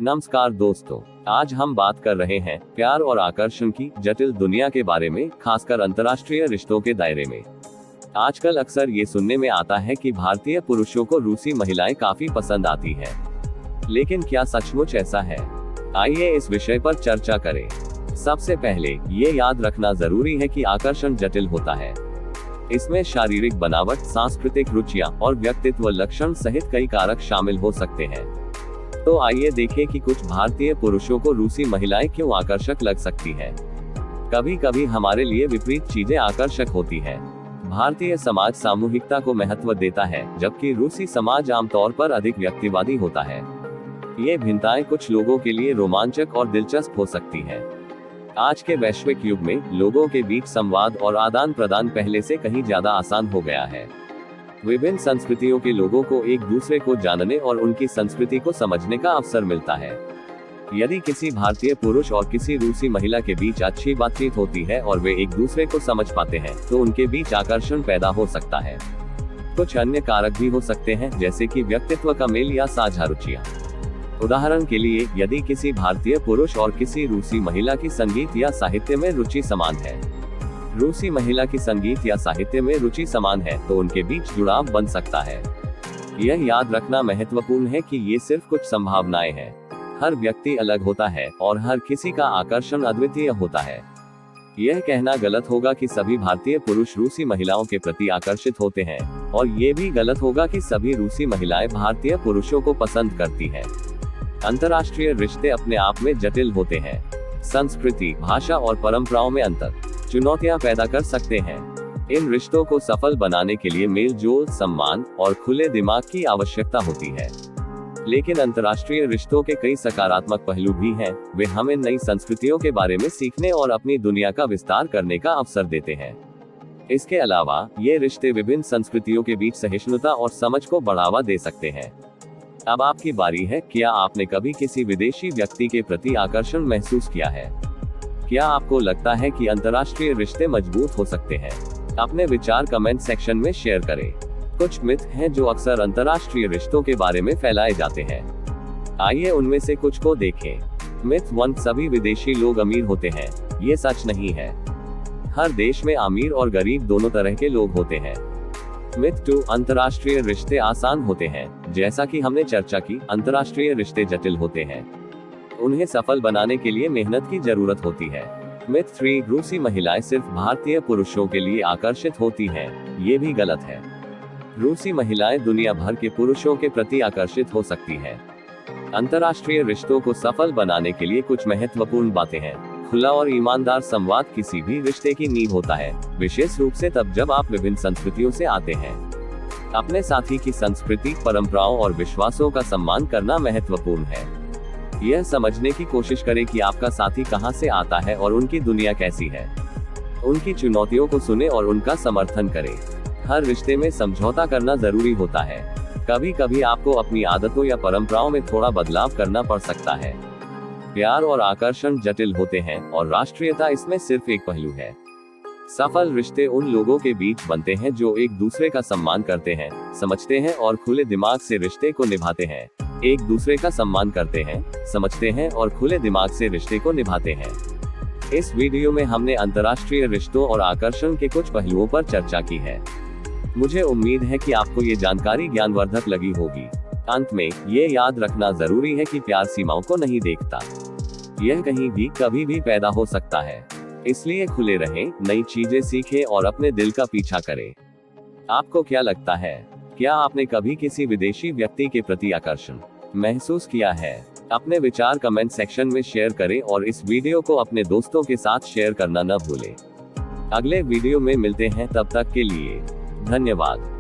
नमस्कार दोस्तों, आज हम बात कर रहे हैं प्यार और आकर्षण की जटिल दुनिया के बारे में, खासकर अंतर्राष्ट्रीय रिश्तों के दायरे में। आजकल अक्सर ये सुनने में आता है कि भारतीय पुरुषों को रूसी महिलाएं काफी पसंद आती हैं। लेकिन क्या सचमुच ऐसा है? आइए इस विषय पर चर्चा करें। सबसे पहले ये याद रखना जरूरी है कि आकर्षण जटिल होता है। इसमें शारीरिक बनावट, सांस्कृतिक रुचियां और व्यक्तित्व लक्षण सहित कई कारक शामिल हो सकते हैं। तो आइए देखें कि कुछ भारतीय पुरुषों को रूसी महिलाएं क्यों आकर्षक लग सकती हैं। कभी कभी हमारे लिए विपरीत चीजें आकर्षक होती हैं। भारतीय समाज सामूहिकता को महत्व देता है, जबकि रूसी समाज आमतौर पर अधिक व्यक्तिवादी होता है। ये भिन्नताएं कुछ लोगों के लिए रोमांचक और दिलचस्प हो सकती हैं। आज के वैश्विक युग में लोगों के बीच संवाद और आदान प्रदान पहले से कहीं ज्यादा आसान हो गया है। विभिन्न संस्कृतियों के लोगों को एक दूसरे को जानने और उनकी संस्कृति को समझने का अवसर मिलता है। यदि किसी भारतीय पुरुष और किसी रूसी महिला के बीच अच्छी बातचीत होती है और वे एक दूसरे को समझ पाते हैं, तो उनके बीच आकर्षण पैदा हो सकता है। कुछ अन्य कारक भी हो सकते हैं, जैसे कि व्यक्तित्व का मेल या साझा रुचियां। उदाहरण के लिए, यदि किसी भारतीय पुरुष और किसी रूसी महिला की संगीत या साहित्य में रुचि समान है, रूसी महिला की संगीत या साहित्य में रुचि समान है, तो उनके बीच जुड़ाव बन सकता है। यह याद रखना महत्वपूर्ण है कि ये सिर्फ कुछ संभावनाएं हैं। हर व्यक्ति अलग होता है और हर किसी का आकर्षण अद्वितीय होता है। यह कहना गलत होगा कि सभी भारतीय पुरुष रूसी महिलाओं के प्रति आकर्षित होते हैं, और ये भी गलत होगा कि सभी रूसी महिलाएं भारतीय पुरुषों को पसंद करती हैं। अंतर्राष्ट्रीय रिश्ते अपने आप में जटिल होते हैं। संस्कृति, भाषा और परंपराओं में अंतर चुनौतियां पैदा कर सकते हैं। इन रिश्तों को सफल बनाने के लिए मेल जोल, सम्मान और खुले दिमाग की आवश्यकता होती है। लेकिन अंतर्राष्ट्रीय रिश्तों के कई सकारात्मक पहलू भी हैं। वे हमें नई संस्कृतियों के बारे में सीखने और अपनी दुनिया का विस्तार करने का अवसर देते हैं। इसके अलावा ये रिश्ते विभिन्न संस्कृतियों के बीच सहिष्णुता और समझ को बढ़ावा दे सकते हैं। अब आपकी बारी है। क्या आपने कभी किसी विदेशी व्यक्ति के प्रति आकर्षण महसूस किया है? क्या आपको लगता है कि अंतर्राष्ट्रीय रिश्ते मजबूत हो सकते हैं? अपने विचार कमेंट सेक्शन में शेयर करें। कुछ मिथ हैं जो अक्सर अंतर्राष्ट्रीय रिश्तों के बारे में फैलाए जाते हैं। आइए उनमें से कुछ को देखें। मिथ 1, सभी विदेशी लोग अमीर होते हैं। ये सच नहीं है। हर देश में अमीर और गरीब दोनों तरह के लोग होते हैं। मिथ 2, अंतर्राष्ट्रीय रिश्ते आसान होते हैं। जैसा कि हमने चर्चा की, अंतर्राष्ट्रीय रिश्ते जटिल होते हैं। उन्हें सफल बनाने के लिए मेहनत की जरूरत होती है। मिथ 3, रूसी महिलाएं सिर्फ भारतीय पुरुषों के लिए आकर्षित होती हैं। ये भी गलत है। रूसी महिलाएं दुनिया भर के पुरुषों के प्रति आकर्षित हो सकती हैं। अंतर्राष्ट्रीय रिश्तों को सफल बनाने के लिए कुछ महत्वपूर्ण बातें हैं। खुला और ईमानदार संवाद किसी भी रिश्ते की नींव होता है, विशेष रूप से तब जब आप विभिन्न संस्कृतियों से आते हैं। अपने साथी की संस्कृति, परंपराओं और विश्वासों का सम्मान करना महत्वपूर्ण है। यह समझने की कोशिश करें कि आपका साथी कहां से आता है और उनकी दुनिया कैसी है। उनकी चुनौतियों को सुने और उनका समर्थन करें। हर रिश्ते में समझौता करना जरूरी होता है। कभी कभी आपको अपनी आदतों या परंपराओं में थोड़ा बदलाव करना पड़ सकता है। प्यार और आकर्षण जटिल होते हैं, और राष्ट्रीयता इसमें सिर्फ एक पहलू है। सफल रिश्ते उन लोगों के बीच बनते हैं जो एक दूसरे का सम्मान करते हैं, समझते हैं और खुले दिमाग से रिश्ते को निभाते हैं। एक दूसरे का सम्मान करते हैं, समझते हैं और खुले दिमाग से रिश्ते को निभाते हैं। इस वीडियो में हमने अंतर्राष्ट्रीय रिश्तों और आकर्षण के कुछ पहलुओं पर चर्चा की है। मुझे उम्मीद है कि आपको ये जानकारी ज्ञानवर्धक लगी होगी। अंत में ये याद रखना जरूरी है कि प्यार सीमाओं को नहीं देखता। यह कहीं भी कभी भी पैदा हो सकता है। इसलिए खुले रहें, नई चीजें सीखें और अपने दिल का पीछा करें। आपको क्या लगता है? क्या आपने कभी किसी विदेशी व्यक्ति के प्रति आकर्षण महसूस किया है? अपने विचार कमेंट सेक्शन में शेयर करें और इस वीडियो को अपने दोस्तों के साथ शेयर करना न भूलें। अगले वीडियो में मिलते हैं, तब तक के लिए धन्यवाद।